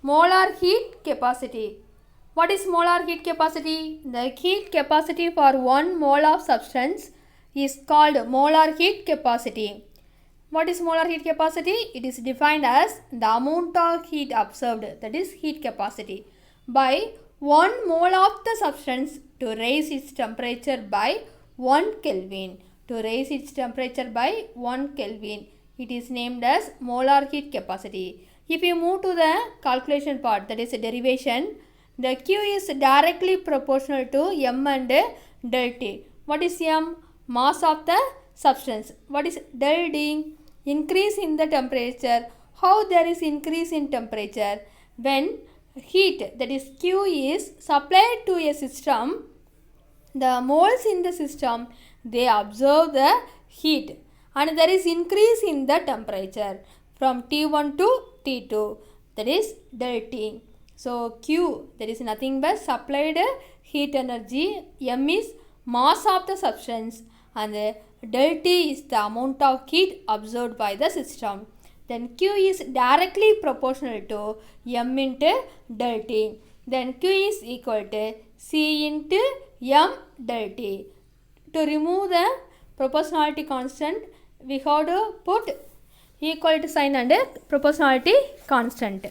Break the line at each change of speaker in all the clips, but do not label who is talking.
molar heat capacity. What is molar heat capacity? The heat capacity for 1 mole of substance is called molar heat capacity. What is molar heat capacity? It is defined as the amount of heat observed, that is heat capacity, by 1 mole of the substance to raise its temperature by 1 Kelvin. To raise its temperature by 1 Kelvin. It is named as molar heat capacity. If you move to the calculation part, that is derivation, the Q is directly proportional to M and del T. What is M? Mass of the substance. What is del D? Increase in the temperature. How there is increase in temperature? When heat, that is Q, is supplied to a system, the moles in the system, they absorb the heat and there is increase in the temperature from T1 to T2, that is del T. So Q, that is nothing but supplied heat energy, M is mass of the substance and del T is the amount of heat absorbed by the system. Then Q is directly proportional to M into del T. Then Q is equal to C into M del T. To remove the proportionality constant, we have to put equality sign and proportionality constant.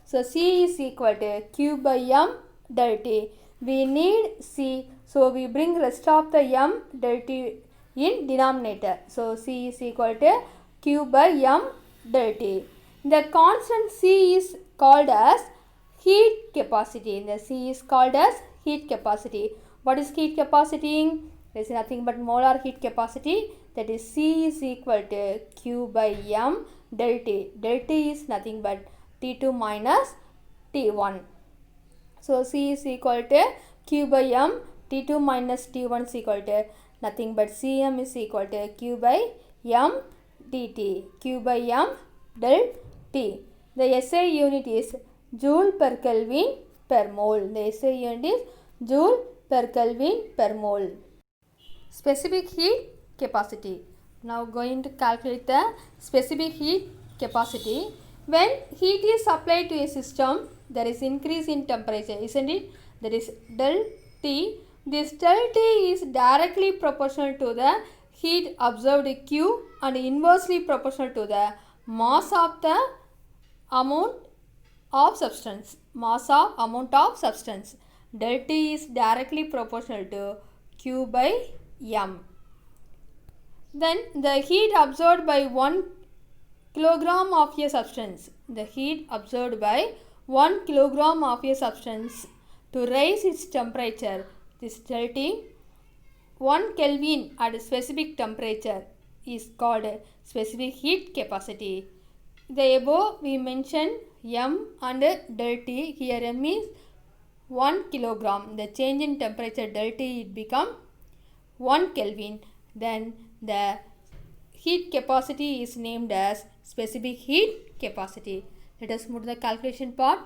So C is equal to Q by M del T. We need C, so we bring rest of the M del T in denominator. So C is equal to Q by M del T. The constant C is called as heat capacity. The C is called as heat capacity. What is heat capacity? There is nothing but molar heat capacity, that is C is equal to Q by M del T. Del T is nothing but T2 minus T1. So C is equal to Q by M, T2 minus T1 is equal to nothing but Cm is equal to Q by M dt. Q by M del T. The SI unit is joule per Kelvin per mole. The SI unit is joule per Kelvin per mole. Specific heat capacity. Now going to calculate the specific heat capacity. When heat is supplied to a system, there is increase in temperature, isn't it? There is del T. This del T is directly proportional to the heat observed Q and inversely proportional to the mass of the amount of substance. Mass of amount of substance. Del T is directly proportional to Q by M. Then the heat absorbed by 1 kilogram of a substance. The heat absorbed by 1 kilogram of a substance to raise its temperature. This del T 1 Kelvin at specific temperature is called specific heat capacity. The above we mentioned M and del T. Here M is 1 kilogram. The change in temperature del T it become 1 Kelvin. Then the heat capacity is named as specific heat capacity. Let us move to the calculation part.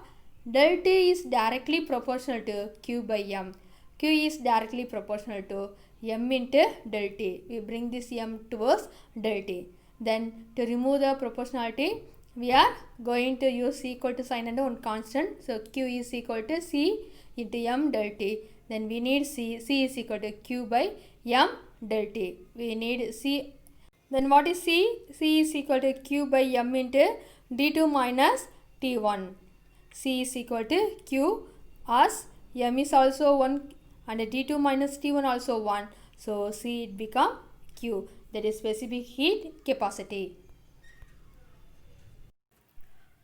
Del T is directly proportional to Q by M. Q is directly proportional to M into del T. We bring this M towards del T. Then to remove the proportionality, we are going to use equal to sign and one constant. So Q is equal to C into M del T. Then we need C. C is equal to Q by M del T. We need C. Then what is C? C is equal to Q by M into D2 minus T1. C is equal to Q as M is also 1 and D2 minus T1 also 1. So C it become Q, that is specific heat capacity.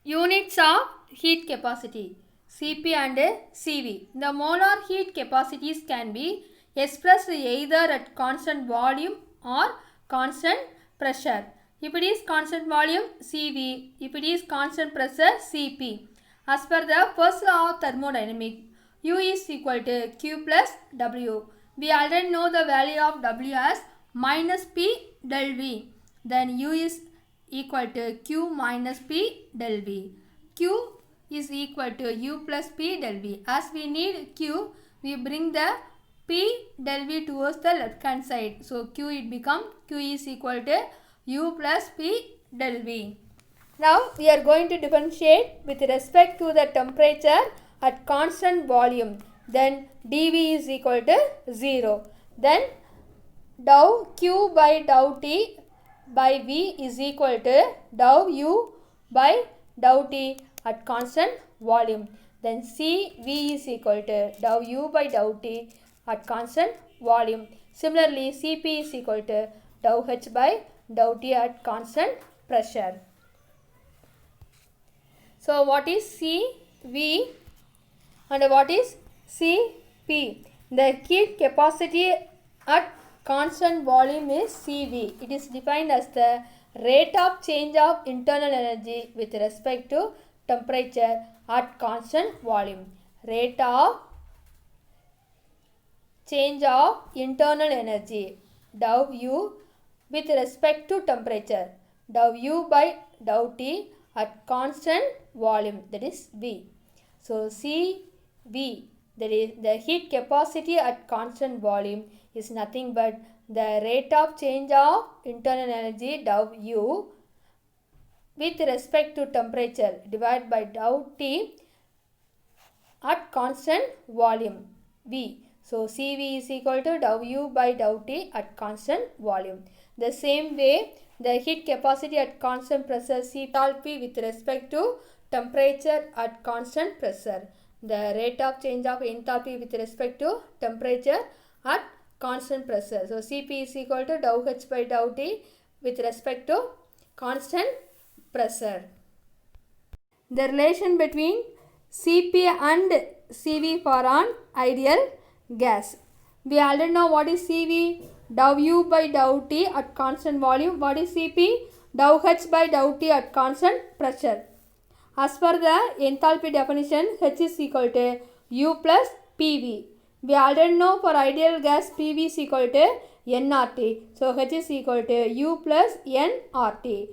Units of heat capacity, Cp and Cv. The molar heat capacities can be expressed either at constant volume or constant pressure. If it is constant volume, Cv. If it is constant pressure, Cp. As per the first law of thermodynamics, U is equal to Q plus W. We already know the value of W as minus P del V. Then U is equal to Q minus P del V. Q is equal to U plus P del V. As we need Q, we bring the P del V towards the left hand side. So Q it become Q is equal to U plus P del V. Now we are going to differentiate with respect to the temperature at constant volume. Then dV is equal to 0. Then dou Q by dou T by V is equal to dou U by dou T at constant volume. Then CV is equal to dou U by dou T at constant volume. Similarly, Cp is equal to dou H by dou T at constant pressure. So what is CV and what is Cp? The heat capacity at constant volume is Cv. It is defined as the rate of change of internal energy with respect to temperature at constant volume. Rate of change of internal energy dou U with respect to temperature dou U by dou T at constant volume, that is V. So Cv, that is the heat capacity at constant volume, is nothing but the rate of change of internal energy dou U with respect to temperature divided by dou T at constant volume V. So Cv is equal to dou U by dou T at constant volume. The same way, the heat capacity at constant pressure C enthalpy with respect to temperature at constant pressure. The rate of change of enthalpy with respect to temperature at constant pressure. So Cp is equal to dou H by dou T with respect to constant pressure. The relation between Cp and Cv for an ideal gas. We already know what is Cv, dou U by dou T at constant volume. What is Cp? Dou H by dou T at constant pressure. As per the enthalpy definition, H is equal to U plus PV. We already know for ideal gas PV is equal to nRT. So H is equal to U plus nRT.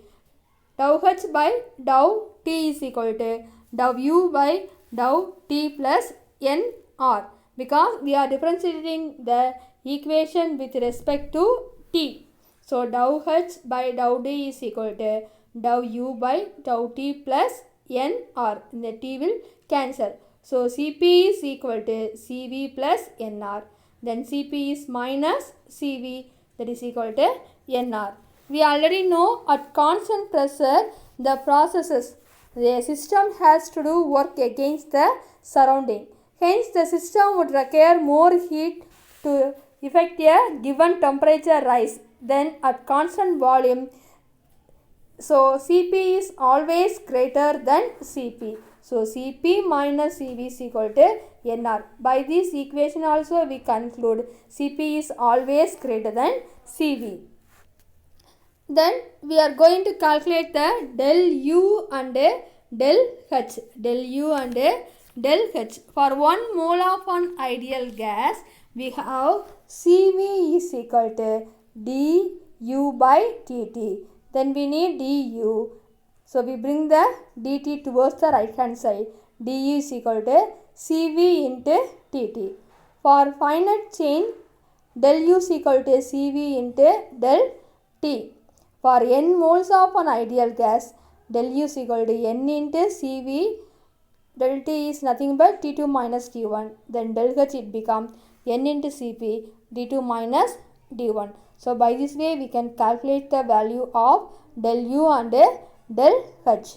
Dou H by dou T is equal to dou U by dou T plus nR, because we are differentiating the equation with respect to T. So dou H by dou D is equal to dou U by dou T plus nR. The T will cancel. So Cp is equal to Cv plus nR. Then Cp is minus Cv, that is equal to nR. We already know at constant pressure the processes, the system has to do work against the surrounding. Hence the system would require more heat to effect a given temperature rise than at constant volume. So Cp is always greater than Cp. So Cp minus Cv is equal to nR. By this equation also we conclude Cp is always greater than Cv. Then we are going to calculate the del U and del H. Del U and del H. For 1 mole of an ideal gas, we have Cv is equal to du by dt. Then we need du. So we bring the dt towards the right hand side. du is equal to Cv into dt. For finite chain, del U is equal to Cv into del T. For n moles of an ideal gas, del U is equal to n into Cv, del T is nothing but T2 minus T1. Then del H it becomes n into Cp, D2 minus D1. So by this way we can calculate the value of del U and del H.